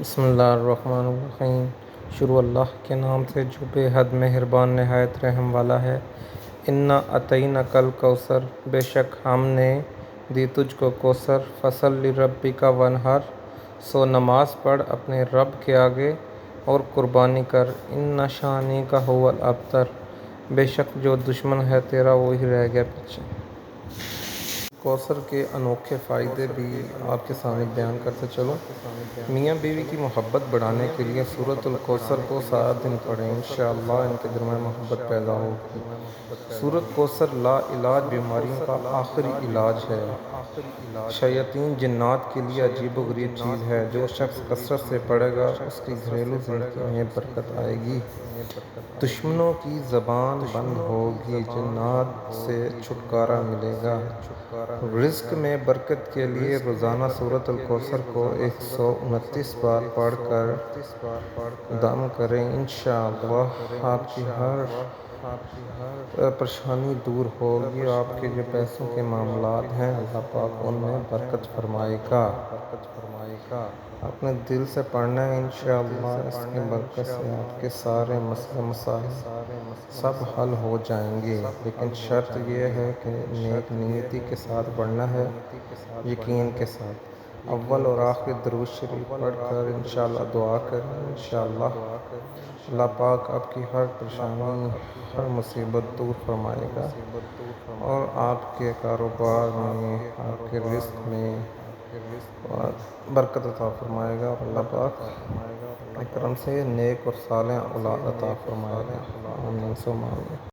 بسم اللہ الرحمن الرحیم۔ شروع اللہ کے نام سے جو بے حد مہربان نہایت رحم والا ہے۔ انا اعطیناک الکوثر، بے شک ہم نے دی تجھ کو کوثر۔ فصل لربک وانحر، سو نماز پڑھ اپنے رب کے آگے اور قربانی کر۔ ان شانئک ھو الابتر، بے شک جو دشمن ہے تیرا وہی رہ گیا پیچھے۔ کوثر کے انوکھے فائدے بھی آپ کے سامنے بیان کرتے چلوں۔ میاں بیوی کی محبت بڑھانے کے لیے سورۃ الکوثر کو سارا دن پڑھیں، انشاءاللہ ان کے درمیان محبت پیدا ہوگی۔ سورۃ کوثر لا علاج بیماریوں کا آخری علاج ہے۔ شیاطین جنات کے لیے عجیب و غریب چیز ہے۔ جو شخص کثرت سے پڑھے گا اس کی گھریلو زندگی میں برکت آئے گی، دشمنوں کی زبان بند ہوگی، جنات سے چھٹکارا ملے گا۔ رزق میں برکت کے لیے روزانہ سورۃ الکوثر کو 129 بار پڑھ کر دم کریں، انشاءاللہ آپ کی ہر پریشانی دور ہوگی۔ آپ کے جو پیسوں کے معاملات ہیں اللہ پاک ان میں برکت فرمائے گا۔ اپنے دل سے پڑھنا ہے، انشاءاللہ اس کی برکت سے آپ کے سارے مسئلے مسائل سب حل ہو جائیں گے، لیکن شرط یہ ہے کہ نیک نیتی کے ساتھ پڑھنا ہے، یقین کے ساتھ۔ اول اور آخر درود شریف پڑھ کر انشاءاللہ دعا کریں، انشاءاللہ اللہ پاک آپ کی ہر پریشانی ہر مصیبت دور فرمائے گا اور آپ کے کاروبار میں آپ کے رزق میں برکت عطا فرمائے گا، اور اللہ پاک اپنے کرم سے نیک اور صالح اولاد عطا فرمائے گا۔ آمین ثم آمین۔